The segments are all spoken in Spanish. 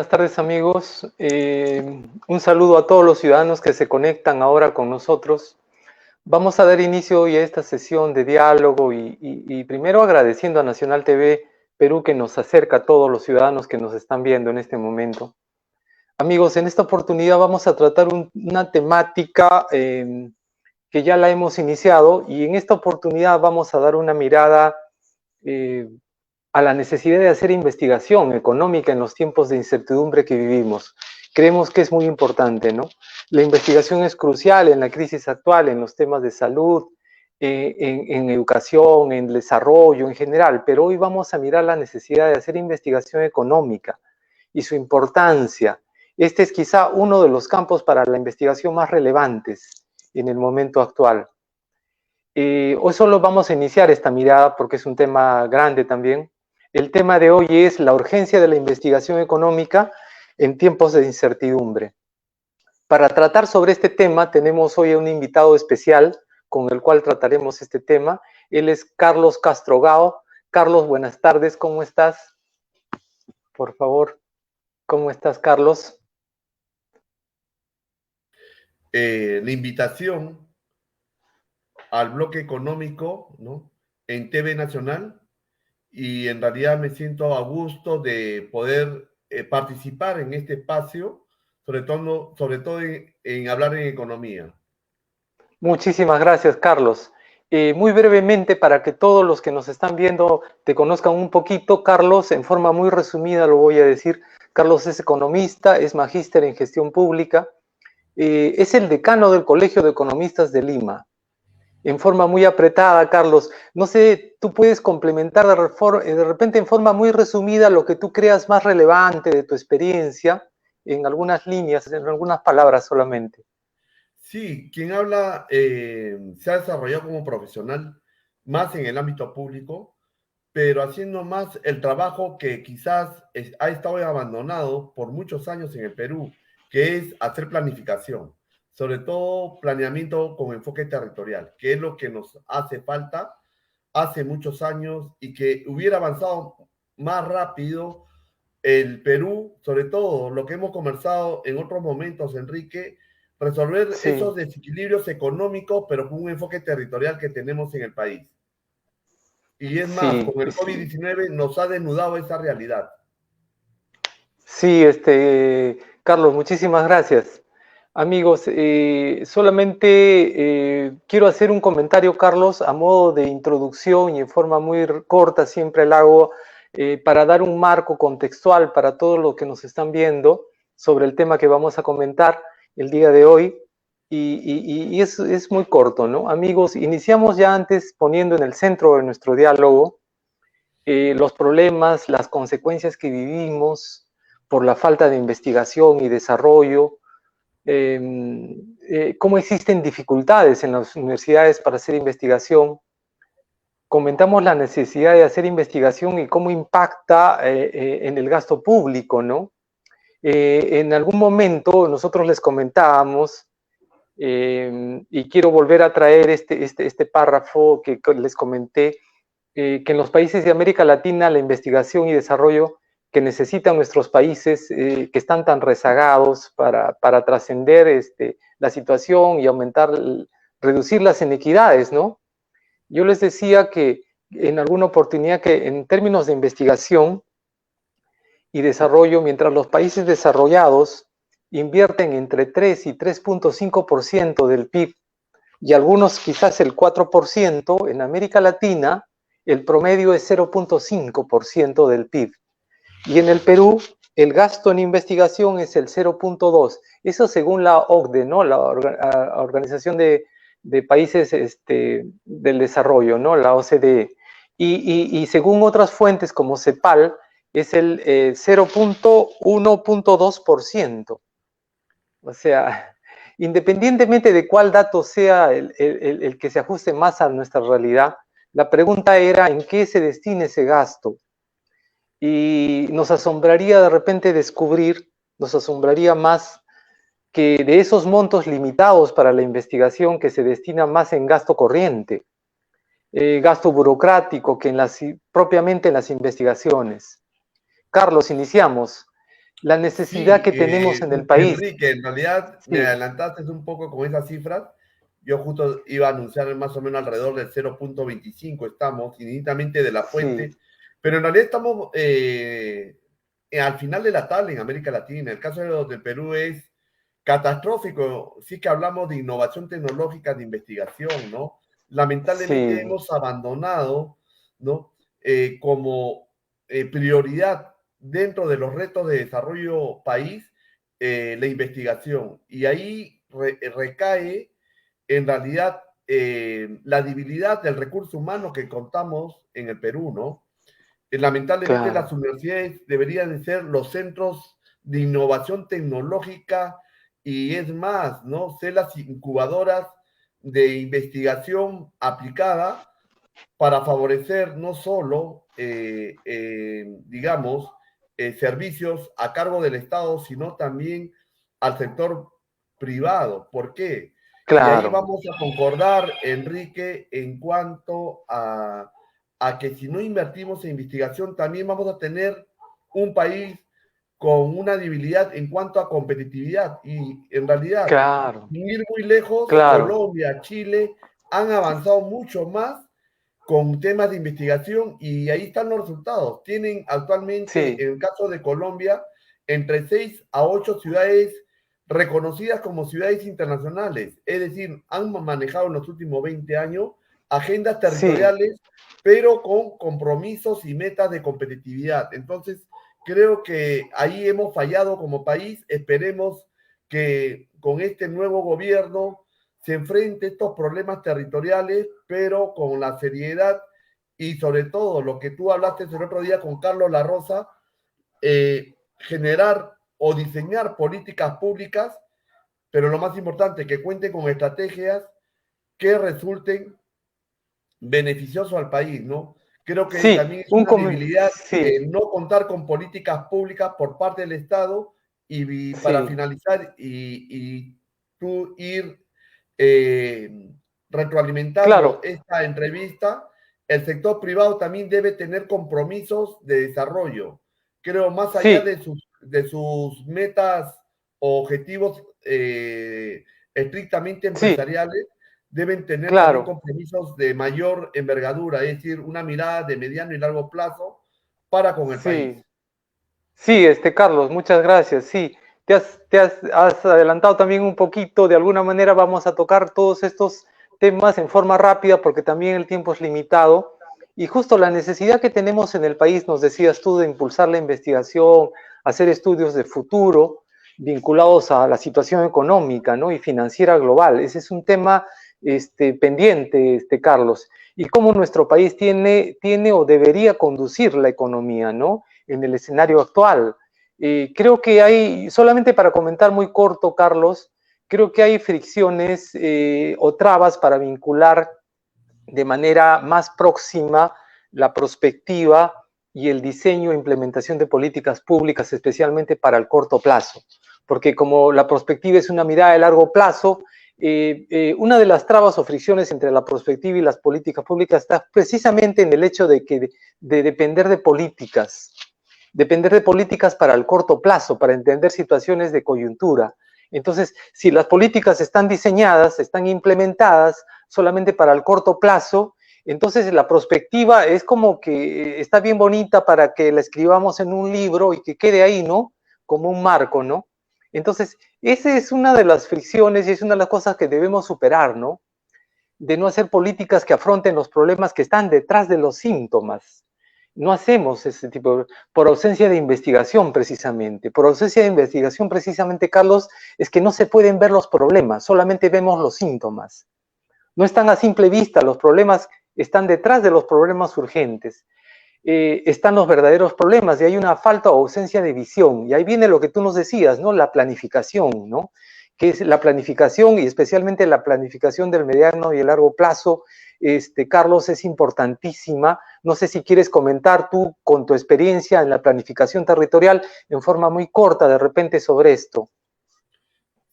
buenas tardes amigos. Un saludo a todos los ciudadanos que se conectan ahora con nosotros. Vamos a dar inicio hoy a esta sesión de diálogo y primero agradeciendo a Nacional TV Perú que nos acerca a todos los ciudadanos que nos están viendo en este momento. Amigos, en esta oportunidad vamos a tratar una temática que ya la hemos iniciado y en esta oportunidad vamos a dar una mirada a la necesidad de hacer investigación económica en los tiempos de incertidumbre que vivimos. Creemos que es muy importante, ¿no? La investigación es crucial en la crisis actual, en los temas de salud, en educación, en desarrollo en general, pero hoy vamos a mirar la necesidad de hacer investigación económica y su importancia. Este es quizá uno de los campos para la investigación más relevantes en el momento actual. Hoy solo vamos a iniciar esta mirada porque es un tema grande también. El tema de hoy es la urgencia de la investigación económica en tiempos de incertidumbre. Para tratar sobre este tema tenemos hoy a un invitado especial con el cual trataremos este tema. Él es Carlos Castrogao. Carlos, buenas tardes, ¿cómo estás? Por favor, ¿cómo estás, Carlos? La invitación al bloque económico, ¿no?, en TV Nacional, y en realidad me siento a gusto de poder participar en este espacio, sobre todo en hablar en economía. Muchísimas gracias, Carlos. Muy brevemente, para que todos los que nos están viendo te conozcan un poquito, Carlos, en forma muy resumida lo voy a decir. Carlos es economista, es magíster en gestión pública, es el decano del Colegio de Economistas de Lima. En forma muy apretada, Carlos, no sé, tú puedes complementar de repente en forma muy resumida lo que tú creas más relevante de tu experiencia, en algunas líneas, en algunas palabras solamente. Sí, quien habla se ha desarrollado como profesional más en el ámbito público, pero haciendo más el trabajo que quizás ha estado abandonado por muchos años en el Perú, que es hacer planificación, sobre todo planeamiento con enfoque territorial, que es lo que nos hace falta hace muchos años y que hubiera avanzado más rápido el Perú, sobre todo lo que hemos conversado en otros momentos, Enrique, resolver Sí. esos desequilibrios económicos, pero con un enfoque territorial que tenemos en el país. Y es más, Sí, con el sí, COVID-19 nos ha desnudado esa realidad. sí, Carlos, muchísimas gracias. Amigos, solamente quiero hacer un comentario, Carlos, a modo de introducción y en forma muy corta, siempre la hago, para dar un marco contextual para todos los que nos están viendo sobre el tema que vamos a comentar el día de hoy. Y es muy corto, ¿no? Amigos, iniciamos ya antes poniendo en el centro de nuestro diálogo los problemas, las consecuencias que vivimos por la falta de investigación y desarrollo, cómo existen dificultades en las universidades para hacer investigación. Comentamos la necesidad de hacer investigación y cómo impacta en el gasto público, ¿no? En algún momento nosotros les comentábamos, y quiero volver a traer este párrafo que les comenté, que en los países de América Latina la investigación y desarrollo que necesitan nuestros países que están tan rezagados para trascender la situación y aumentar, reducir las inequidades, ¿no? Yo les decía que en alguna oportunidad que en términos de investigación y desarrollo, mientras los países desarrollados invierten entre 3 y 3.5% del PIB y algunos quizás el 4%, en América Latina el promedio es 0.5% del PIB. Y en el Perú, el gasto en investigación es el 0.2%. Eso según la OCDE, ¿no? La Organización de Países del Desarrollo, ¿no? La OCDE. Y según otras fuentes como CEPAL, es el 0.1.2%. O sea, independientemente de cuál dato sea el que se ajuste más a nuestra realidad, la pregunta era en qué se destina ese gasto. Y nos asombraría de repente descubrir, nos asombraría más que de esos montos limitados para la investigación que se destina más en gasto corriente, gasto burocrático que propiamente en las investigaciones. Carlos, iniciamos. la necesidad Sí, que tenemos en el país. Enrique, en realidad me Sí, adelantaste un poco con esas cifras. Yo justo iba a anunciar más o menos alrededor del 0,25 estamos, infinitamente de la sí, fuente, pero en realidad estamos al final de la tabla en América Latina. El caso de Perú es catastrófico. Sí que hablamos de innovación tecnológica, de investigación, ¿no? Lamentablemente sí, hemos abandonado, ¿no? Como prioridad dentro de los retos de desarrollo país, la investigación. Y ahí recae en realidad la debilidad del recurso humano que contamos en el Perú, ¿no? Lamentablemente las claro, universidades deberían de ser los centros de innovación tecnológica y es más, ¿no? Ser las incubadoras de investigación aplicada para favorecer no solo, digamos, servicios a cargo del Estado, sino también al sector privado. ¿Por qué? Y ahí claro, vamos a concordar, Enrique, en cuanto a que si no invertimos en investigación, también vamos a tener un país con una debilidad en cuanto a competitividad. Y en realidad, claro, sin ir muy lejos, claro, Colombia, Chile han avanzado mucho más con temas de investigación y ahí están los resultados. Tienen actualmente, sí, en el caso de Colombia, entre 6 a 8 ciudades reconocidas como ciudades internacionales. Es decir, han manejado en los últimos 20 años agendas sí, territoriales, pero con compromisos y metas de competitividad. Entonces, creo que ahí hemos fallado como país. Esperemos que con este nuevo gobierno se enfrente a estos problemas territoriales, pero con la seriedad y sobre todo lo que tú hablaste el otro día con Carlos La Rosa, generar o diseñar políticas públicas, pero lo más importante, que cuenten con estrategias que resulten beneficiosos al país, ¿no? Creo que sí, también es una debilidad sí, no contar con políticas públicas por parte del Estado y para sí, finalizar y tú ir eh, retroalimentando claro, esta entrevista, el sector privado también debe tener compromisos de desarrollo. Creo, más allá sí, de sus metas o objetivos estrictamente sí, empresariales, deben tener también claro. compromisos de mayor envergadura, es decir, una mirada de mediano y largo plazo para con el país. Sí, sí, Carlos, muchas gracias. Sí, has adelantado también un poquito. De alguna manera vamos a tocar todos estos temas en forma rápida porque también el tiempo es limitado. Y justo la necesidad que tenemos en el país, nos decías tú, de impulsar la investigación, hacer estudios de futuro vinculados a la situación económica, ¿no? Y financiera global. Ese es un tema pendiente, Carlos. Y cómo nuestro país tiene o debería conducir la economía, ¿no? En el escenario actual. Creo que hay, solamente para comentar muy corto, Carlos, creo que hay fricciones o trabas para vincular de manera más próxima la prospectiva y el diseño e implementación de políticas públicas, especialmente para el corto plazo. Porque como la prospectiva es una mirada de largo plazo, una de las trabas o fricciones entre la prospectiva y las políticas públicas está precisamente en el hecho de depender de políticas para el corto plazo, para entender situaciones de coyuntura. Entonces, si las políticas están diseñadas, están implementadas solamente para el corto plazo, entonces la perspectiva es como que está bien bonita para que la escribamos en un libro y que quede ahí, ¿no? Como un marco, ¿no? Entonces, esa es una de las fricciones y es una de las cosas que debemos superar, ¿no? De no hacer políticas que afronten los problemas que están detrás de los síntomas. No hacemos ese tipo, por ausencia de investigación precisamente. Por ausencia de investigación precisamente, Carlos, es que no se pueden ver los problemas, solamente vemos los síntomas. No están a simple vista, los problemas están detrás de los problemas urgentes. Están los verdaderos problemas y hay una falta o ausencia de visión. Y ahí viene lo que tú nos decías, ¿no? La planificación, ¿no? Que es la planificación y especialmente la planificación del mediano y el largo plazo, Carlos, es importantísima. No sé si quieres comentar tú con tu experiencia en la planificación territorial en forma muy corta de repente sobre esto.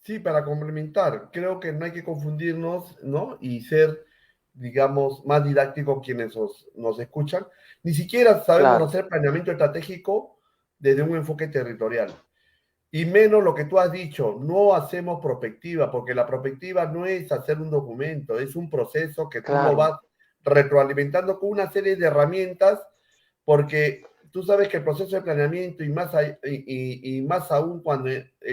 Sí, para complementar, creo que no hay que confundirnos, ¿no? Y ser, digamos, más didácticos quienes nos escuchan. Ni siquiera sabemos Claro, hacer planeamiento estratégico desde un enfoque territorial. Y menos lo que tú has dicho, no hacemos prospectiva, porque la prospectiva no es hacer un documento, es un proceso que tú lo Claro, vas retroalimentando con una serie de herramientas, porque tú sabes que el proceso de planeamiento y más aún cuando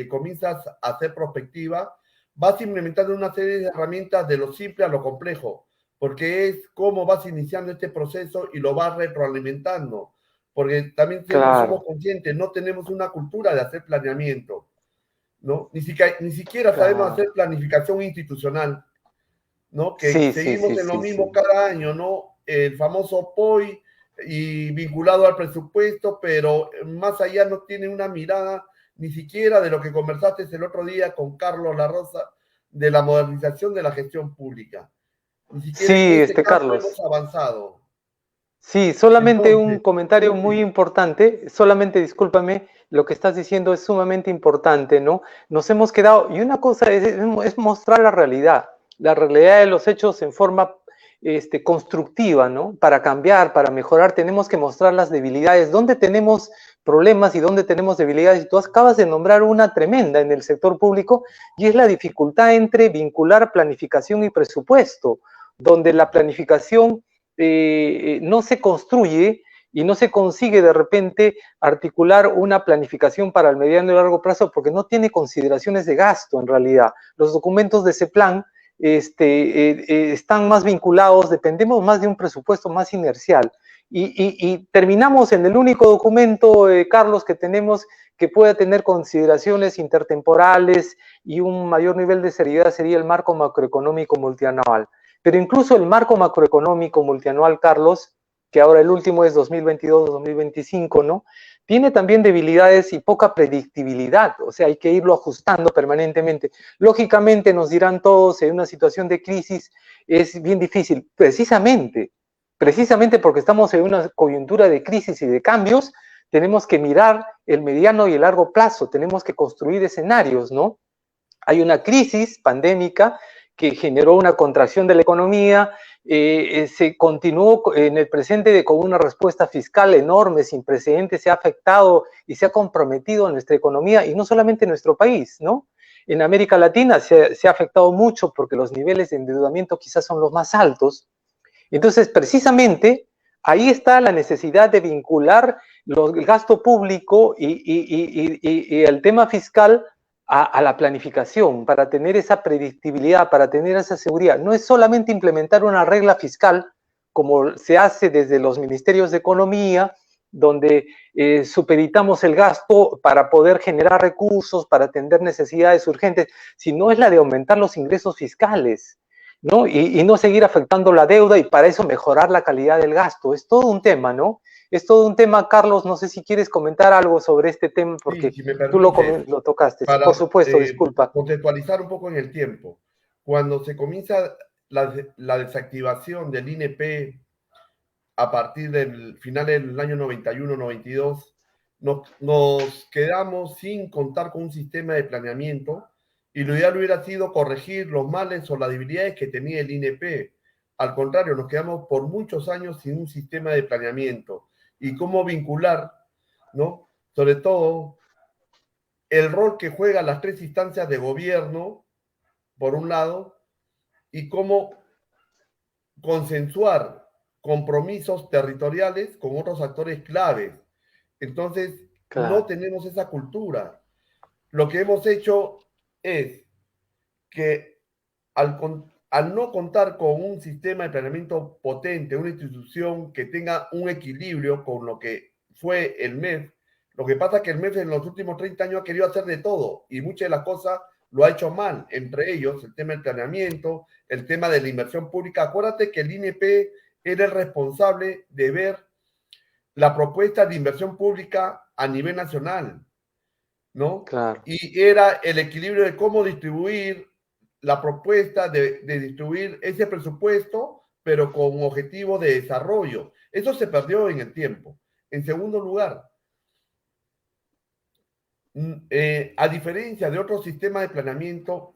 comienzas a hacer prospectiva, vas implementando una serie de herramientas de lo simple a lo complejo, porque es cómo vas iniciando este proceso y lo vas retroalimentando, porque también somos claro, conscientes, no tenemos una cultura de hacer planeamiento, ¿no? Ni siquiera sabemos hacer claro. planificación institucional, ¿no? Que Sí, sí, seguimos sí, en lo sí, mismo sí. cada año, ¿no? El famoso POI y vinculado al presupuesto, pero más allá no tiene una mirada ni siquiera de lo que conversaste el otro día con Carlos La Rosa, de la modernización de la gestión pública. Ni siquiera en Sí, ese campo hemos Carlos. avanzado. Sí, solamente un Entonces, comentario muy importante, solamente discúlpame, lo que estás diciendo es sumamente importante, ¿no? Nos hemos quedado, y una cosa es mostrar la realidad de los hechos en forma constructiva, ¿no? Para cambiar, para mejorar, tenemos que mostrar las debilidades, dónde tenemos problemas y dónde tenemos debilidades. Y tú acabas de nombrar una tremenda en el sector público, y es la dificultad entre vincular planificación y presupuesto, donde la planificación no se construye y no se consigue de repente articular una planificación para el mediano y largo plazo porque no tiene consideraciones de gasto en realidad. Los documentos de ese plan están más vinculados, dependemos más de un presupuesto más inercial. Y terminamos en el único documento, Carlos, que tenemos que pueda tener consideraciones intertemporales y un mayor nivel de seriedad sería el marco macroeconómico multianual. Pero incluso el marco macroeconómico multianual, Carlos, que ahora el último es 2022-2025, ¿no? Tiene también debilidades y poca predictibilidad, o sea, hay que irlo ajustando permanentemente. Lógicamente nos dirán todos, en una situación de crisis es bien difícil, precisamente porque estamos en una coyuntura de crisis y de cambios, tenemos que mirar el mediano y el largo plazo, tenemos que construir escenarios, ¿no? Hay una crisis pandémica que generó una contracción de la economía, se continuó en el presente con una respuesta fiscal enorme, sin precedentes, se ha afectado y se ha comprometido a nuestra economía y no solamente en nuestro país, ¿no? En América Latina se ha afectado mucho porque los niveles de endeudamiento quizás son los más altos. Entonces, precisamente, ahí está la necesidad de vincular el gasto público y el tema fiscal a la planificación, para tener esa predictibilidad, para tener esa seguridad. No es solamente implementar una regla fiscal, como se hace desde los ministerios de Economía, donde supeditamos el gasto para poder generar recursos, para atender necesidades urgentes, sino es la de aumentar los ingresos fiscales, ¿no? Y no seguir afectando la deuda y para eso mejorar la calidad del gasto. Es todo un tema, ¿no? Es todo un tema, Carlos. No sé si quieres comentar algo sobre este tema sí, porque si me tú permites, lo tocaste. Sí, por para supuesto, disculpa. contextualizar un poco en el tiempo, cuando se comienza la desactivación del INP a partir del final del año 91-92, nos quedamos sin contar con un sistema de planeamiento y lo ideal hubiera sido corregir los males o las debilidades que tenía el INP. Al contrario, nos quedamos por muchos años sin un sistema de planeamiento y cómo vincular, ¿no? Sobre todo el rol que juegan las tres instancias de gobierno, por un lado, y cómo consensuar compromisos territoriales con otros actores claves. Entonces, no Claro, tenemos esa cultura. Lo que hemos hecho es que al no contar con un sistema de planeamiento potente, una institución que tenga un equilibrio con lo que fue el MEF, lo que pasa es que el MEF en los últimos 30 años ha querido hacer de todo y muchas de las cosas lo ha hecho mal, entre ellos el tema del planeamiento, el tema de la inversión pública. Acuérdate que el INP era el responsable de ver la propuesta de inversión pública a nivel nacional, ¿no? claro, Y era el equilibrio de cómo distribuir la propuesta de distribuir ese presupuesto, pero con objetivo de desarrollo. Eso se perdió en el tiempo. En segundo lugar, a diferencia de otros sistemas de planeamiento,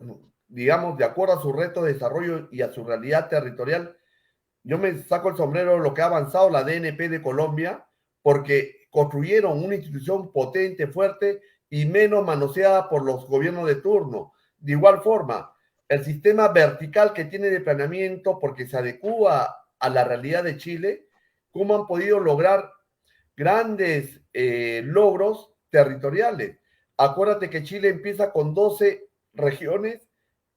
digamos, de acuerdo a su reto de desarrollo y a su realidad territorial, yo me saco el sombrero de lo que ha avanzado la DNP de Colombia, porque construyeron una institución potente, fuerte, y menos manoseada por los gobiernos de turno. De igual forma, el sistema vertical que tiene de planeamiento, porque se adecua a la realidad de Chile, cómo han podido lograr grandes logros territoriales. Acuérdate que Chile empieza con 12 regiones,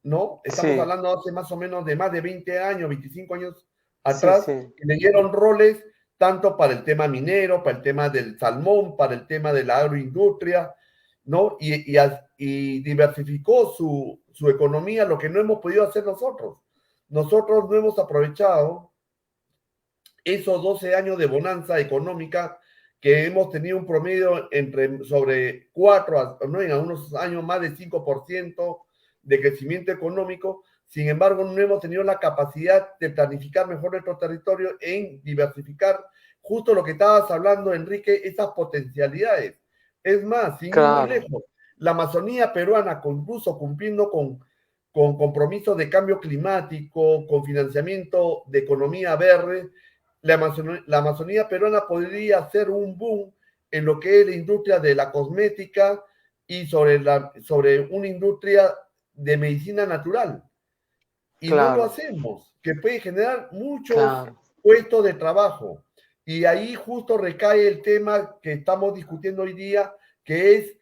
¿no? Estamos Sí, hablando hace más o menos de más de 20 años, 25 años sí, atrás, sí, y le dieron roles tanto para el tema minero, para el tema del salmón, para el tema de la agroindustria, ¿no? Y diversificó su economía, lo que no hemos podido hacer nosotros. Nosotros no hemos aprovechado esos 12 años de bonanza económica que hemos tenido un promedio entre sobre 4, no, en algunos años más de 5% de crecimiento económico. Sin embargo, no hemos tenido la capacidad de planificar mejor nuestro territorio en diversificar justo lo que estabas hablando, Enrique, esas potencialidades. Es más, sin ir muy claro, lejos, la Amazonía peruana, incluso cumpliendo con compromisos de cambio climático, con financiamiento de economía verde, la Amazonía peruana podría hacer un boom en lo que es la industria de la cosmética y sobre una industria de medicina natural. Y no lo claro, hacemos, que puede generar muchos claro. puestos de trabajo. Y ahí justo recae el tema que estamos discutiendo hoy día, que es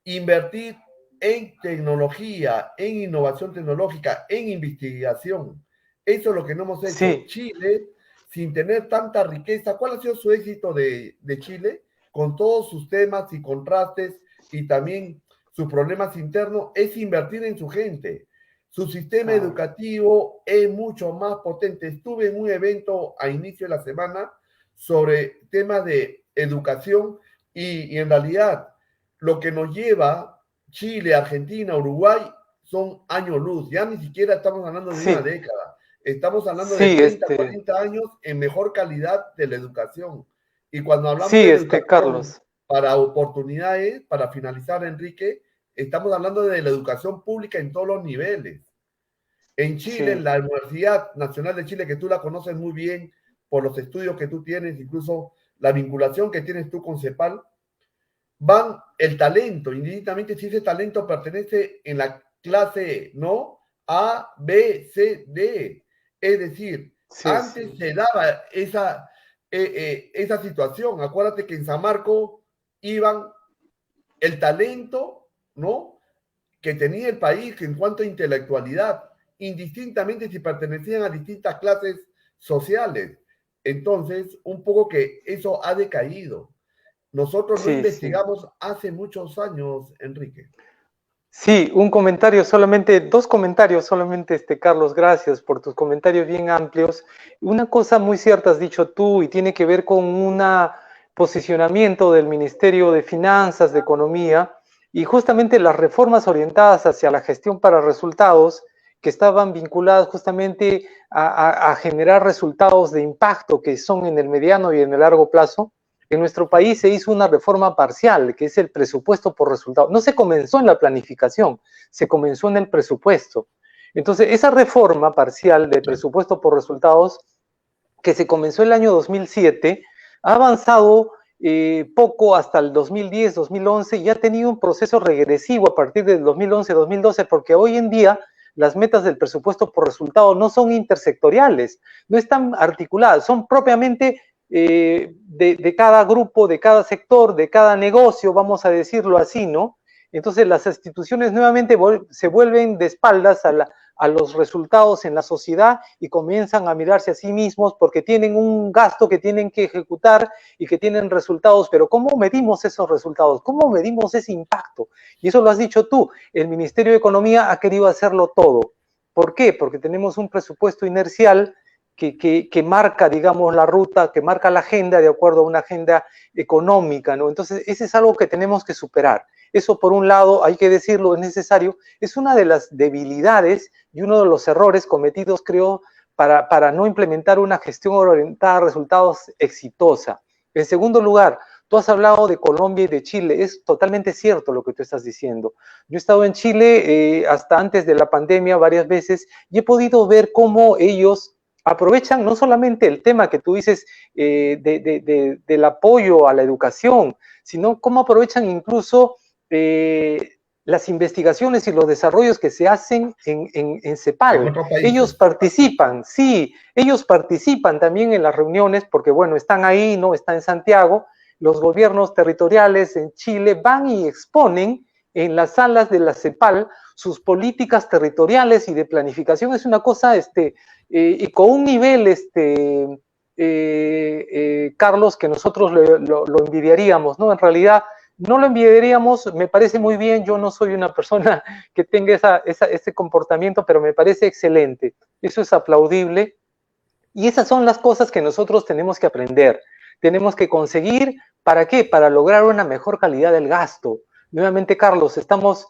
invertir en tecnología, en innovación tecnológica, en investigación. Eso es lo que no hemos hecho. Sí, Chile, sin tener tanta riqueza, ¿cuál ha sido su éxito de Chile? Con todos sus temas y contrastes y también sus problemas internos, es invertir en su gente. Su sistema claro. educativo es mucho más potente. Estuve en un evento a inicio de la semana sobre temas de educación y en realidad lo que nos lleva Chile, Argentina, Uruguay son años luz. Ya ni siquiera estamos hablando de una Sí, década. Estamos hablando de sí, 30, 40 años en mejor calidad de la educación. Y cuando hablamos sí, de la educación Carlos. para oportunidades, para finalizar, Enrique, estamos hablando de la educación pública en todos los niveles. En Chile, en Sí, la Universidad Nacional de Chile, que tú la conoces muy bien por los estudios que tú tienes, incluso la vinculación que tienes tú con CEPAL, van el talento, indistintamente si ese talento pertenece en la clase, ¿no? A, B, C, D. Es decir, sí, antes sí, se daba esa situación. Acuérdate que en San Marco iban el talento, ¿no? Que tenía el país en cuanto a intelectualidad, indistintamente si pertenecían a distintas clases sociales. Entonces, un poco que eso ha decaído. Nosotros no sí, sí. investigamos hace muchos años, Enrique. Sí, un comentario solamente, dos comentarios solamente, Carlos, gracias por tus comentarios bien amplios. Una cosa muy cierta has dicho tú y tiene que ver con un posicionamiento del Ministerio de Finanzas, de Economía, y justamente las reformas orientadas hacia la gestión para resultados que estaban vinculadas justamente a generar resultados de impacto que son en el mediano y en el largo plazo. En nuestro país se hizo una reforma parcial, que es el presupuesto por resultado. No se comenzó en la planificación, se comenzó en el presupuesto. Entonces, esa reforma parcial de presupuesto por resultados, que se comenzó el año 2007, ha avanzado poco hasta el 2010, 2011 y ha tenido un proceso regresivo a partir del 2011, 2012, porque hoy en día las metas del presupuesto por resultado no son intersectoriales, no están articuladas, son propiamente de cada grupo, de cada sector, de cada negocio, vamos a decirlo así, ¿no? Entonces las instituciones nuevamente se vuelven de espaldas a los resultados en la sociedad y comienzan a mirarse a sí mismos porque tienen un gasto que tienen que ejecutar y que tienen resultados, pero ¿cómo medimos esos resultados? ¿Cómo medimos ese impacto? Y eso lo has dicho tú, el Ministerio de Economía ha querido hacerlo todo. ¿Por qué? Porque tenemos un presupuesto inercial que marca, digamos, la ruta, que marca la agenda de acuerdo a una agenda económica, ¿no? Entonces, ese es algo que tenemos que superar. Eso, por un lado, hay que decirlo, es necesario, es una de las debilidades y uno de los errores cometidos, creo, para no implementar una gestión orientada a resultados exitosa. En segundo lugar, tú has hablado de Colombia y de Chile, es totalmente cierto lo que tú estás diciendo. Yo he estado en Chile hasta antes de la pandemia varias veces y he podido ver cómo ellos aprovechan no solamente el tema que tú dices del apoyo a la educación, sino cómo aprovechan incluso las investigaciones y los desarrollos que se hacen en CEPAL. En otros Ellos países. participan, sí, ellos participan también en las reuniones porque, bueno, están ahí, ¿no? Están en Santiago, los gobiernos territoriales en Chile van y exponen en las salas de la CEPAL sus políticas territoriales y de planificación. Es una cosa, y con un nivel, Carlos, que nosotros lo envidiaríamos, ¿no? En realidad, no lo envidiaríamos, me parece muy bien, yo no soy una persona que tenga ese comportamiento, pero me parece excelente, eso es aplaudible, y esas son las cosas que nosotros tenemos que aprender, tenemos que conseguir, ¿para qué? Para lograr una mejor calidad del gasto. Nuevamente, Carlos, estamos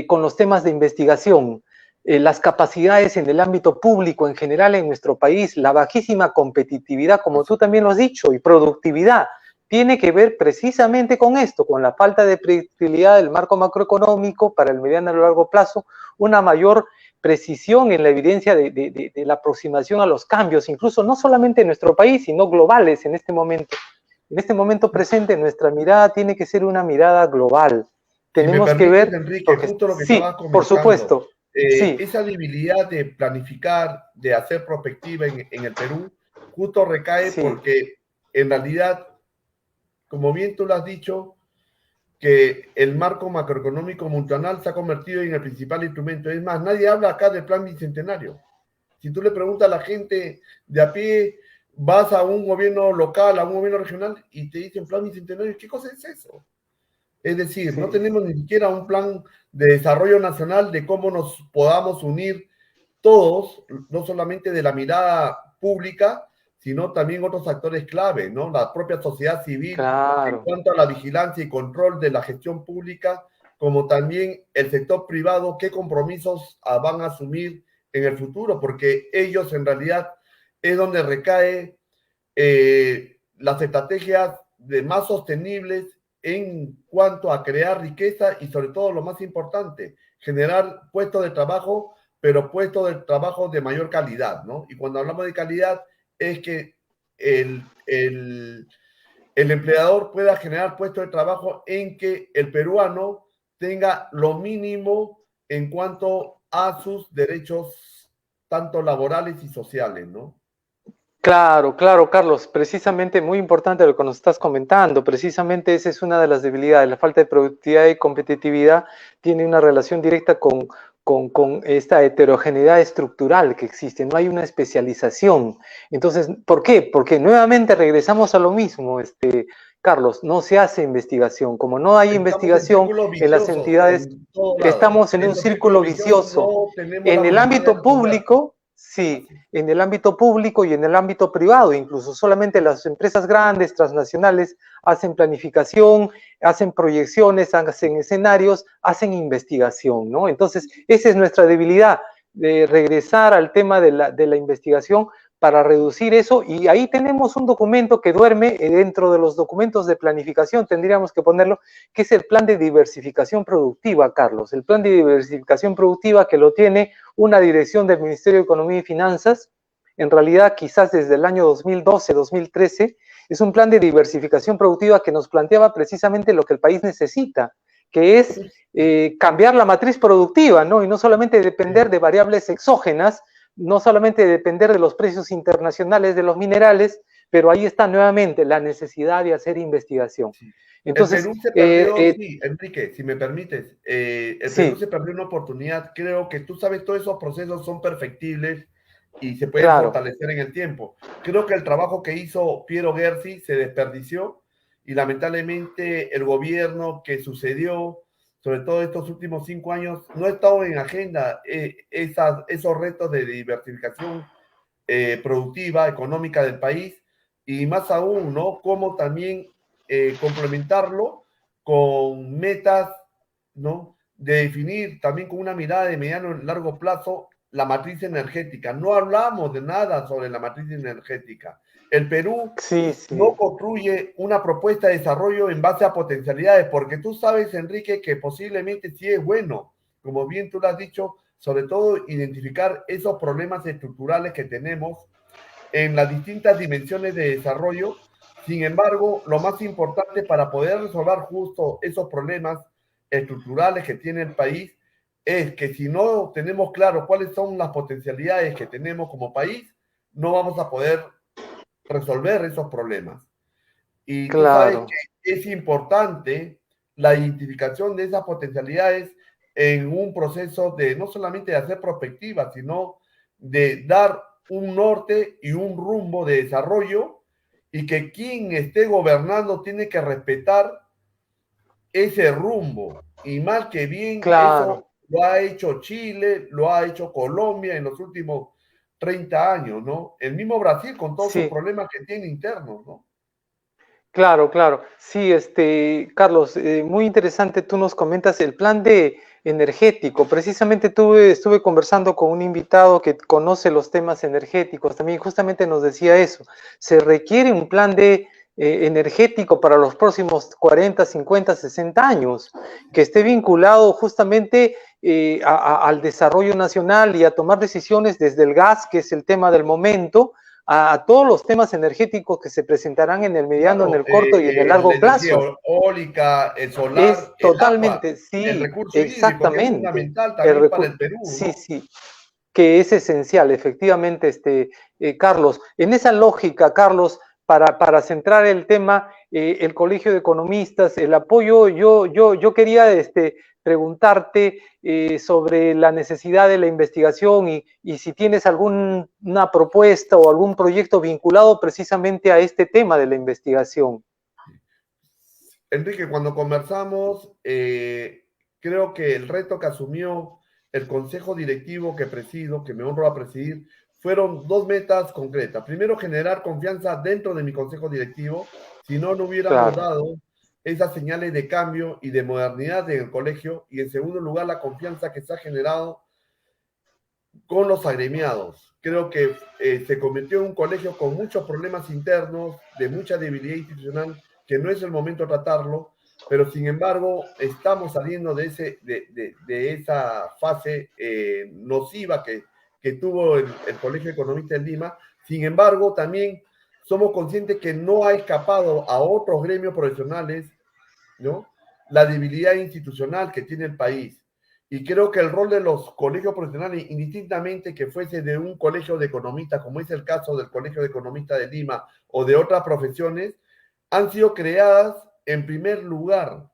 con los temas de investigación, las capacidades en el ámbito público en general en nuestro país, la bajísima competitividad, como tú también lo has dicho, y productividad, tiene que ver precisamente con esto, con la falta de predictibilidad del marco macroeconómico para el mediano y largo plazo, una mayor precisión en la evidencia de la aproximación a los cambios, incluso no solamente en nuestro país, sino globales en este momento. En este momento presente, nuestra mirada tiene que ser una mirada global. Si me Tenemos que permites, ver, Enrique, porque justo lo que sí, estabas por comentando, supuesto, sí, esa debilidad de planificar, de hacer prospectiva en el Perú, justo recae sí, porque en realidad, como bien tú lo has dicho, que el marco macroeconómico mundial se ha convertido en el principal instrumento. Es más, nadie habla acá del plan bicentenario. Si tú le preguntas a la gente de a pie, vas a un gobierno local, a un gobierno regional y te dicen plan bicentenario, ¿qué cosa es eso? Es decir, no sí, tenemos ni siquiera un plan de desarrollo nacional de cómo nos podamos unir todos, no solamente de la mirada pública, sino también otros actores clave, ¿no? La propia sociedad civil en claro, cuanto a la vigilancia y control de la gestión pública, como también el sector privado, qué compromisos van a asumir en el futuro, porque ellos en realidad es donde recae las estrategias de más sostenibles en cuanto a crear riqueza y sobre todo lo más importante, generar puestos de trabajo, pero puestos de trabajo de mayor calidad, ¿no? Y cuando hablamos de calidad es que el, el, el empleador pueda generar puestos de trabajo en que el peruano tenga lo mínimo en cuanto a sus derechos tanto laborales y sociales, ¿no? claro, claro, Carlos, precisamente muy importante lo que nos estás comentando, precisamente esa es una de las debilidades, la falta de productividad y competitividad tiene una relación directa con esta heterogeneidad estructural que existe, no hay una especialización. Entonces, ¿por qué? Porque nuevamente regresamos a lo mismo, Carlos, no se hace investigación, como no hay Estamos en investigación círculos en las viciosos entidades, en todo lado. estamos en un Esos círculos círculo viciosos vicioso. no tenemos la En el voluntad de ámbito resolverlos. público, sí, Así. en el ámbito público y en el ámbito privado, incluso solamente las empresas grandes, transnacionales, hacen planificación, hacen proyecciones, hacen escenarios, hacen investigación, ¿no? Entonces, esa es nuestra debilidad, de regresar al tema de la investigación para reducir eso, y ahí tenemos un documento que duerme dentro de los documentos de planificación, tendríamos que ponerlo, que es el plan de diversificación productiva, Carlos, el plan de diversificación productiva que lo tiene una dirección del Ministerio de Economía y Finanzas, en realidad quizás desde el año 2012, 2013, es un plan de diversificación productiva que nos planteaba precisamente lo que el país necesita, que es cambiar la matriz productiva, ¿no? Y no solamente depender de variables exógenas, no solamente depender de los precios internacionales de los minerales, pero ahí está nuevamente la necesidad de hacer investigación. Sí. El Entonces, Perú se perdió, sí, Enrique, si me permites, el Perú sí, se perdió una oportunidad. Creo que tú sabes, todos esos procesos son perfectibles y se pueden claro, fortalecer en el tiempo. Creo que el trabajo que hizo Piero Gersi se desperdició y lamentablemente el gobierno que sucedió, sobre todo estos últimos 5 años, no ha estado en agenda esos retos de diversificación productiva, económica del país, y más aún, ¿no? Cómo también complementarlo con metas, ¿no? De definir también con una mirada de mediano y largo plazo la matriz energética. No hablamos de nada sobre la matriz energética. El Perú sí, no sí, construye una propuesta de desarrollo en base a potencialidades, porque tú sabes, Enrique, que posiblemente sí es bueno, como bien tú lo has dicho, sobre todo identificar esos problemas estructurales que tenemos en las distintas dimensiones de desarrollo. Sin embargo, lo más importante para poder resolver justo esos problemas, estructurales que tiene el país es que si no tenemos claro cuáles son las potencialidades que tenemos como país, no vamos a poder resolver esos problemas. Y tú sabes Claro, que es importante la identificación de esas potencialidades en un proceso de no solamente de hacer prospectiva, sino de dar un norte y un rumbo de desarrollo y que quien esté gobernando tiene que respetar ese rumbo. Y mal que bien, claro. eso lo ha hecho Chile, lo ha hecho Colombia en los últimos 30 años, ¿no? El mismo Brasil con todos sus Sí. problemas que tiene internos, ¿no? Claro, claro. Sí, Carlos, muy interesante. Tú nos comentas el plan de energético. Precisamente estuve conversando con un invitado que conoce los temas energéticos. También justamente nos decía eso. Se requiere un plan de energético para los próximos 40, 50, 60 años, que esté vinculado justamente al desarrollo nacional y a tomar decisiones desde el gas, que es el tema del momento, a todos los temas energéticos que se presentarán en el mediano, en Claro, el corto y en el la largo energía plazo. eólica, el Es solar, el agua, totalmente, el sí, recurso hídrico, que es exactamente. fundamental también para el Perú, Sí, ¿no? sí, que es esencial, efectivamente, Carlos. En esa lógica, Carlos, para centrar el tema, el Colegio de Economistas, el apoyo, yo quería preguntarte sobre la necesidad de la investigación y si tienes alguna propuesta o algún proyecto vinculado precisamente a este tema de la investigación. Enrique, cuando conversamos, creo que el reto que asumió el consejo directivo que presido, que me honro a presidir, fueron dos metas concretas. Primero, generar confianza dentro de mi consejo directivo, si no, no hubiéramos Claro, dado esas señales de cambio y de modernidad en el colegio. Y en segundo lugar, la confianza que se ha generado con los agremiados. Creo que se convirtió en un colegio con muchos problemas internos, de mucha debilidad institucional, que no es el momento de tratarlo, pero sin embargo estamos saliendo de esa fase nociva que tuvo el Colegio Economista en Lima. Sin embargo, también somos conscientes que no ha escapado a otros gremios profesionales, ¿no? La debilidad institucional que tiene el país. Y creo que el rol de los colegios profesionales, indistintamente que fuese de un colegio de economistas, como es el caso del Colegio de Economistas de Lima o de otras profesiones, han sido creadas en primer lugar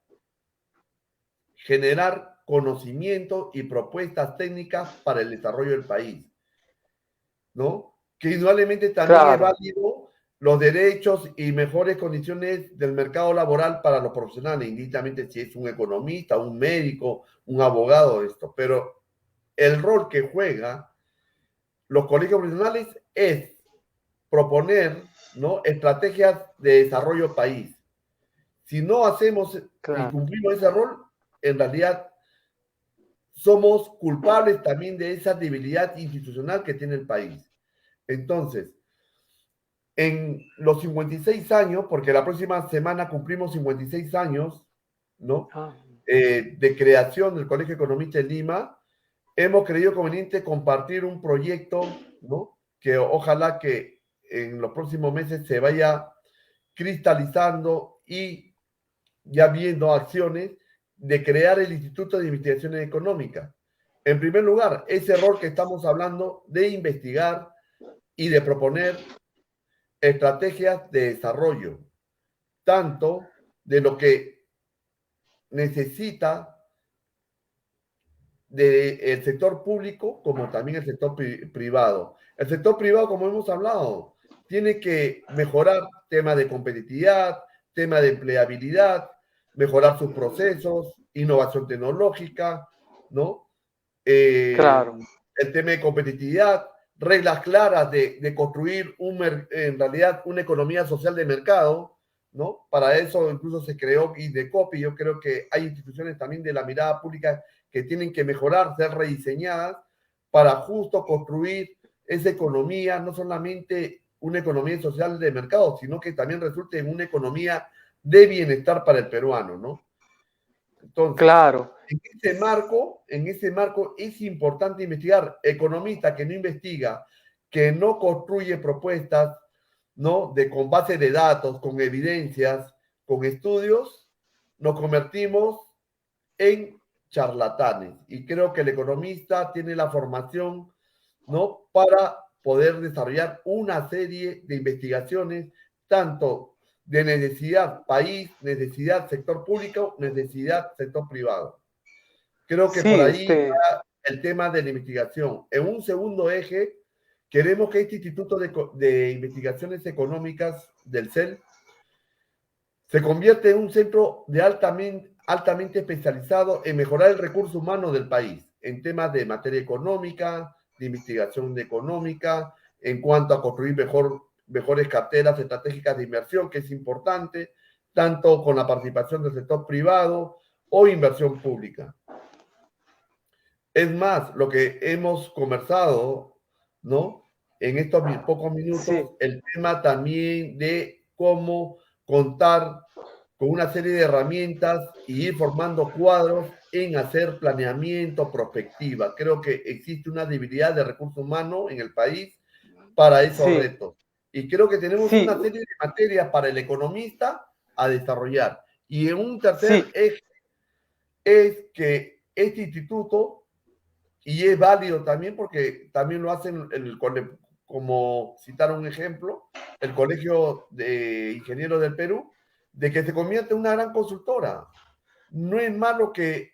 generar conocimiento y propuestas técnicas para el desarrollo del país, ¿no? Que indudablemente también es claro, válido los derechos y mejores condiciones del mercado laboral para los profesionales, indistintamente si es un economista, un médico, un abogado, esto. Pero el rol que juega los colegios profesionales es proponer, ¿no?, estrategias de desarrollo país. Si no hacemos y claro. cumplimos ese rol, en realidad somos culpables también de esa debilidad institucional que tiene el país. Entonces, en los 56 años, porque la próxima semana cumplimos 56 años, ¿no? Ah, De creación del Colegio Economista en Lima, hemos creído conveniente compartir un proyecto, ¿no? Que ojalá que en los próximos meses se vaya cristalizando y ya viendo acciones de crear el Instituto de Investigaciones Económicas. En primer lugar, ese rol que estamos hablando de investigar y de proponer estrategias de desarrollo, tanto de lo que necesita del sector público como también el sector privado. El sector privado, como hemos hablado, tiene que mejorar temas de competitividad, tema de empleabilidad, mejorar sus procesos, innovación tecnológica, ¿no? Eh, claro, el tema de competitividad, reglas claras de construir en realidad una economía social de mercado, ¿no? Para eso incluso se creó INDECOPI. Yo creo que hay instituciones también de la mirada pública que tienen que mejorar, ser rediseñadas para justo construir esa economía, no solamente una economía social de mercado, sino que también resulte en una economía de bienestar para el peruano, ¿no? Entonces, claro. en ese marco es importante investigar. Economista que no investiga, que no construye propuestas, ¿no? Con base de datos, con evidencias, con estudios, nos convertimos en charlatanes. Y creo que el economista tiene la formación, ¿no?, para poder desarrollar una serie de investigaciones, tanto de necesidad país, necesidad sector público, necesidad sector privado. Creo que por Sí, ahí va el tema de la investigación. En un segundo eje, queremos que este Instituto de Investigaciones Económicas del CEL se convierte en un centro de altamente especializado en mejorar el recurso humano del país, en temas de materia económica, de investigación económica, en cuanto a construir mejores carteras estratégicas de inversión, que es importante, tanto con la participación del sector privado o inversión pública. Es más, lo que hemos conversado, ¿no?, en estos pocos sí, minutos, el tema también de cómo contar con una serie de herramientas y ir formando cuadros en hacer planeamiento, prospectiva. Creo que existe una debilidad de recursos humanos en el país para esos sí, retos. Y creo que tenemos sí, una serie de materias para el economista a desarrollar. Y en un tercer sí, eje es que este instituto, y es válido también porque también lo hacen, como citar un ejemplo, el Colegio de Ingenieros del Perú, de que se convierte en una gran consultora. No es malo que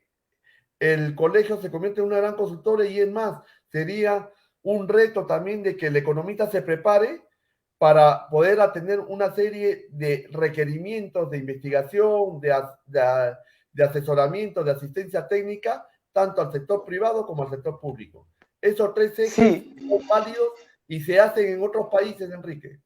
el colegio se convierta en una gran consultora, y es más, sería un reto también de que el economista se prepare para poder atender una serie de requerimientos de investigación, de asesoramiento, de asistencia técnica, tanto al sector privado como al sector público. Esos tres ejes sí. son válidos y se hacen en otros países, Enrique.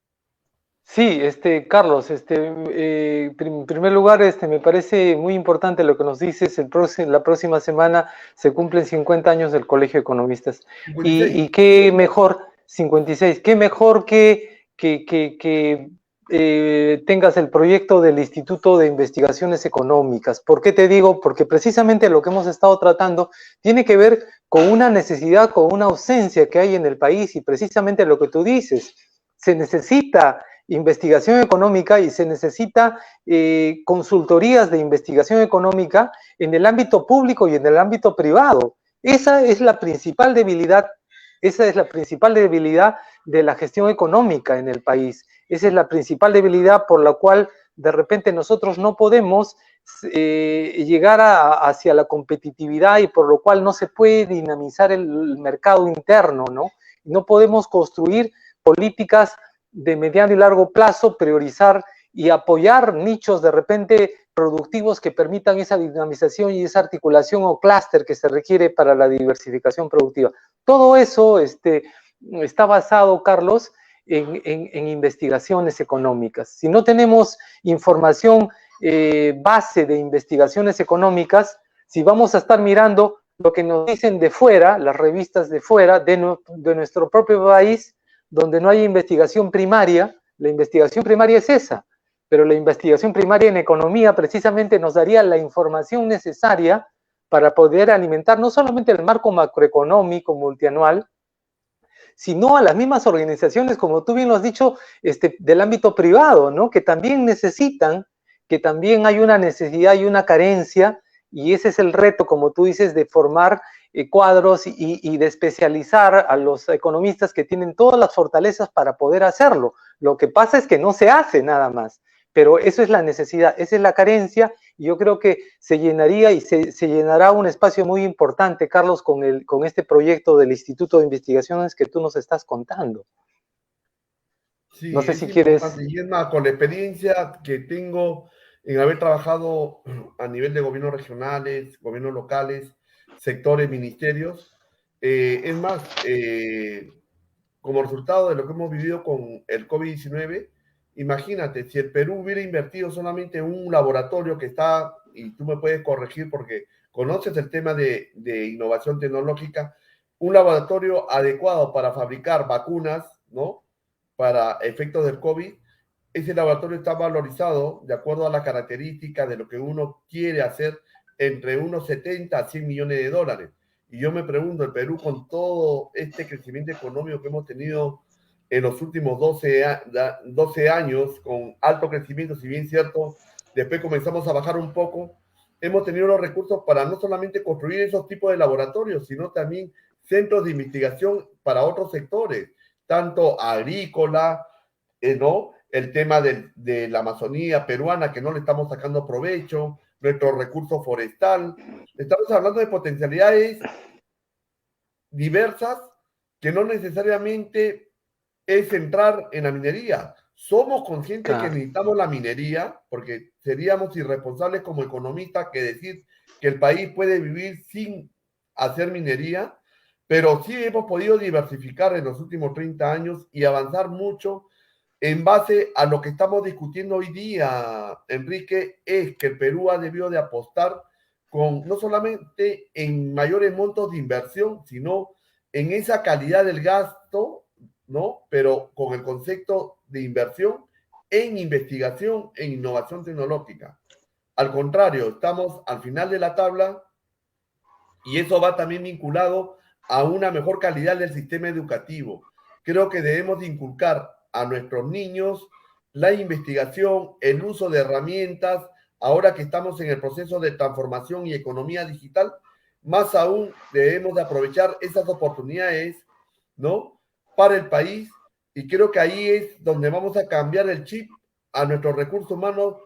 Sí, Carlos, en primer lugar, me parece muy importante lo que nos dices. La próxima semana se cumplen 50 años del Colegio de Economistas. 56. Y qué mejor, 56, qué mejor que tengas el proyecto del Instituto de Investigaciones Económicas. ¿Por qué te digo? Porque precisamente lo que hemos estado tratando tiene que ver con una necesidad, con una ausencia que hay en el país, y precisamente lo que tú dices, se necesita investigación económica y se necesita consultorías de investigación económica en el ámbito público y en el ámbito privado. Esa es la principal debilidad, esa es la principal debilidad de la gestión económica en el país. Esa es la principal debilidad por la cual de repente nosotros no podemos llegar hacia la competitividad, y por lo cual no se puede dinamizar el mercado interno, ¿no? No podemos construir políticas de mediano y largo plazo, priorizar y apoyar nichos de repente productivos que permitan esa dinamización y esa articulación o clúster que se requiere para la diversificación productiva. Todo eso está basado, Carlos, en investigaciones económicas. Si no tenemos información base de investigaciones económicas, si vamos a estar mirando lo que nos dicen de fuera, las revistas de fuera, de nuestro propio país, donde no hay investigación primaria, la investigación primaria es esa, pero la investigación primaria en economía precisamente nos daría la información necesaria para poder alimentar no solamente el marco macroeconómico multianual, sino a las mismas organizaciones, como tú bien lo has dicho, del ámbito privado, ¿no? Que también necesitan, que también hay una necesidad y una carencia, y ese es el reto, como tú dices, de formar cuadros y de especializar a los economistas que tienen todas las fortalezas para poder hacerlo. Lo que pasa es que no se hace nada más, pero eso es la necesidad, esa es la carencia, y yo creo que se llenaría y se llenará un espacio muy importante, Carlos, con este proyecto del Instituto de Investigaciones que tú nos estás contando. No Sí, sé es si quieres... importante. Y es más, con la experiencia que tengo en haber trabajado a nivel de gobiernos regionales, gobiernos locales, sectores, ministerios, es más, como resultado de lo que hemos vivido con el COVID-19, imagínate, si el Perú hubiera invertido solamente en un laboratorio que está, y tú me puedes corregir porque conoces el tema de innovación tecnológica, un laboratorio adecuado para fabricar vacunas, ¿no?, para efectos del COVID, ese laboratorio está valorizado de acuerdo a las características de lo que uno quiere hacer entre unos 70 a 100 millones de dólares. Y yo me pregunto, el Perú, con todo este crecimiento económico que hemos tenido en los últimos 12 años, con alto crecimiento, si bien cierto, después comenzamos a bajar un poco, hemos tenido los recursos para no solamente construir esos tipos de laboratorios, sino también centros de investigación para otros sectores, tanto agrícola, ¿no? El tema de la Amazonía peruana, que no le estamos sacando provecho, nuestro recurso forestal. Estamos hablando de potencialidades diversas que no necesariamente es entrar en la minería. Somos conscientes que Claro. necesitamos la minería, porque seríamos irresponsables como economistas que decir que el país puede vivir sin hacer minería, pero sí hemos podido diversificar en los últimos 30 años y avanzar mucho en base a lo que estamos discutiendo hoy día, Enrique, es que el Perú ha debido de apostar con no solamente en mayores montos de inversión, sino en esa calidad del gasto, ¿no? Pero con el concepto de inversión en investigación e innovación tecnológica. Al contrario, estamos al final de la tabla y eso va también vinculado a una mejor calidad del sistema educativo. Creo que debemos de inculcar a nuestros niños la investigación, el uso de herramientas, ahora que estamos en el proceso de transformación y economía digital, más aún debemos de aprovechar esas oportunidades, ¿no? Para el país, y creo que ahí es donde vamos a cambiar el chip a nuestros recursos humanos,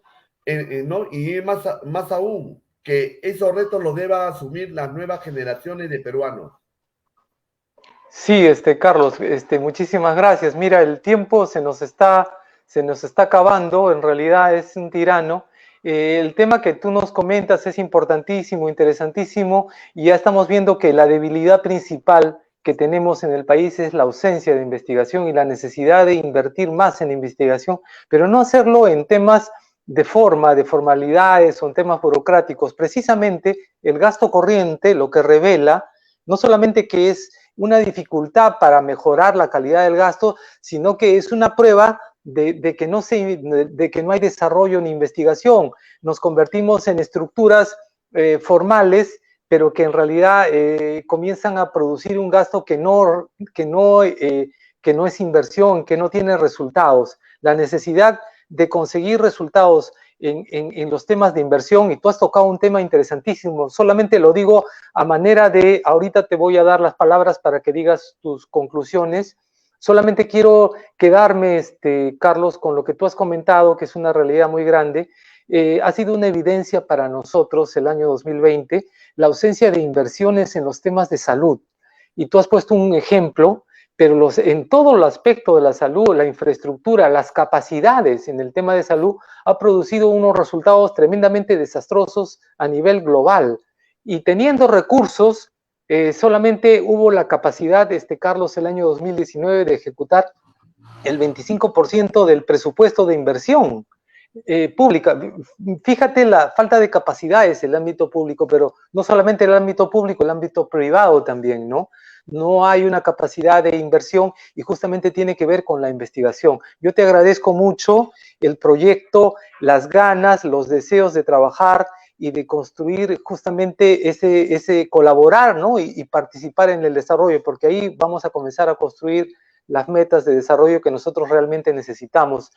¿no? Y más aún, que esos retos los deba asumir las nuevas generaciones de peruanos. Sí, Carlos, muchísimas gracias. Mira, el tiempo se nos está acabando, en realidad es un tirano. El tema que tú nos comentas es importantísimo, interesantísimo, y ya estamos viendo que la debilidad principal que tenemos en el país es la ausencia de investigación y la necesidad de invertir más en investigación, pero no hacerlo en temas de forma, de formalidades o en temas burocráticos. Precisamente el gasto corriente lo que revela no solamente que es una dificultad para mejorar la calidad del gasto, sino que es una prueba de que no hay desarrollo ni investigación. Nos convertimos en estructuras formales, pero que en realidad comienzan a producir un gasto que no es inversión, que no tiene resultados. La necesidad de conseguir resultados en los temas de inversión, y tú has tocado un tema interesantísimo, solamente lo digo a manera de, ahorita te voy a dar las palabras para que digas tus conclusiones. Solamente quiero quedarme, Carlos, con lo que tú has comentado, que es una realidad muy grande. Ha sido una evidencia para nosotros el año 2020 la ausencia de inversiones en los temas de salud. Y tú has puesto un ejemplo, pero en todo el aspecto de la salud, la infraestructura, las capacidades en el tema de salud, ha producido unos resultados tremendamente desastrosos a nivel global. Y teniendo recursos, solamente hubo la capacidad, Carlos, el año 2019 de ejecutar el 25% del presupuesto de inversión pública. Fíjate la falta de capacidades en el ámbito público, pero no solamente el ámbito público, el ámbito privado también, ¿no? No hay una capacidad de inversión y justamente tiene que ver con la investigación. Yo te agradezco mucho el proyecto, las ganas, los deseos de trabajar y de construir justamente ese colaborar, ¿no? Y participar en el desarrollo, porque ahí vamos a comenzar a construir las metas de desarrollo que nosotros realmente necesitamos.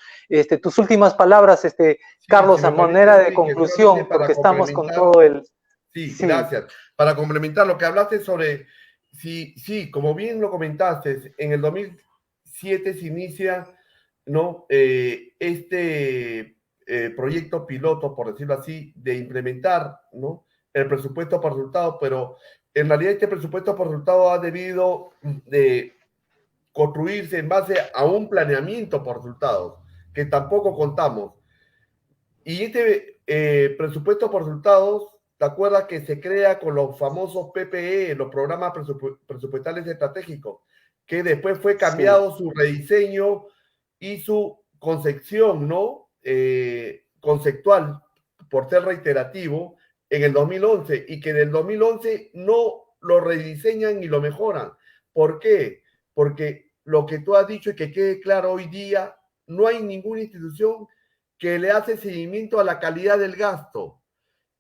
Tus últimas palabras, Sí, si Carlos, a me permite, manera de Enrique, solamente conclusión, para porque estamos con complementar. todo el... Sí, Sí, gracias. Para complementar lo que hablaste sobre, sí, sí, como bien lo comentaste, en el 2007 se inicia, ¿no? Proyecto piloto, por decirlo así, de implementar, ¿no? El presupuesto por resultado, pero en realidad este presupuesto por resultado ha debido de construirse en base a un planeamiento por resultados, que tampoco contamos. Y presupuesto por resultados, ¿te acuerdas que se crea con los famosos PPE, los programas presupuestales estratégicos, que después fue sí, cambiado su rediseño y su concepción, ¿no? Conceptual, por ser reiterativo, en el 2011, y que en el 2011 no lo rediseñan y lo mejoran. ¿Por qué? Porque lo que tú has dicho y que quede claro hoy día, no hay ninguna institución que le hace seguimiento a la calidad del gasto.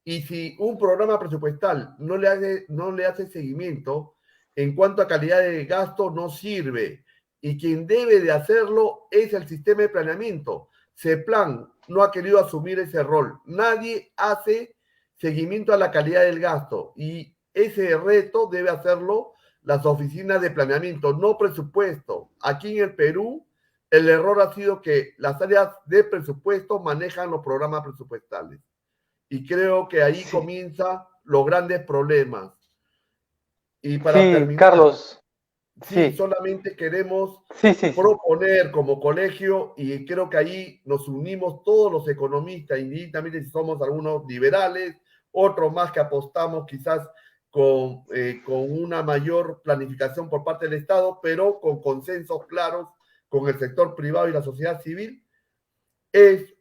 Y si un programa presupuestal no le hace seguimiento en cuanto a calidad de gasto, no sirve. Y quien debe de hacerlo es el sistema de planeamiento. CEPLAN no ha querido asumir ese rol. Nadie hace seguimiento a la calidad del gasto, y ese reto debe hacerlo las oficinas de planeamiento, no presupuesto. Aquí en el Perú, el error ha sido que las áreas de presupuesto manejan los programas presupuestales. Y creo que ahí comienzan los grandes problemas. Y para Sí, terminar, Carlos. sí, Sí, solamente queremos sí. proponer como colegio, y creo que ahí nos unimos todos los economistas, indistintamente si somos algunos liberales, otros más que apostamos quizás con una mayor planificación por parte del Estado, pero con consensos claros con el sector privado y la sociedad civil, es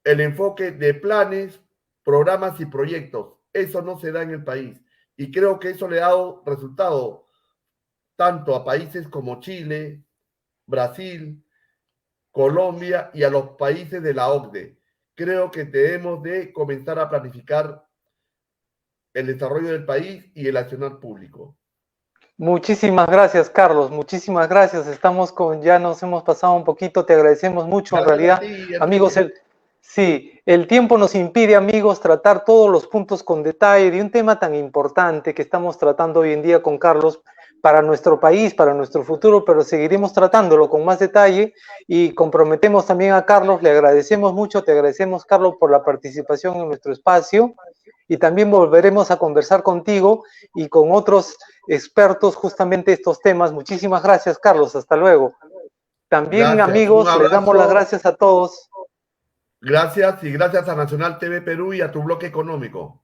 el enfoque de planes, programas y proyectos. Eso no se da en el país. Y creo que eso le ha dado resultado tanto a países como Chile, Brasil, Colombia y a los países de la OCDE. Creo que debemos de comenzar a planificar el desarrollo del país y el accionar público. Muchísimas gracias, Carlos. Muchísimas gracias. Ya nos hemos pasado un poquito. Te agradecemos mucho. En Gracias a realidad, ti, amigos, Enrique. sí, el tiempo nos impide, amigos, tratar todos los puntos con detalle de un tema tan importante que estamos tratando hoy en día con Carlos para nuestro país, para nuestro futuro, pero seguiremos tratándolo con más detalle y comprometemos también a Carlos. Le agradecemos mucho. Te agradecemos, Carlos, por la participación en nuestro espacio y también volveremos a conversar contigo y con otros expertos justamente estos temas. Muchísimas gracias, Carlos. Hasta luego. También, Gracias. Un amigos, les damos las abrazo. gracias a todos. Gracias, y gracias a Nacional TV Perú y a tu bloque económico.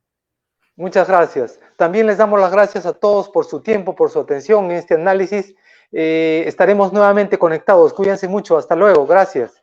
Muchas gracias. También les damos las gracias a todos por su tiempo, por su atención en este análisis. Estaremos nuevamente conectados. Cuídense mucho. Hasta luego. Gracias.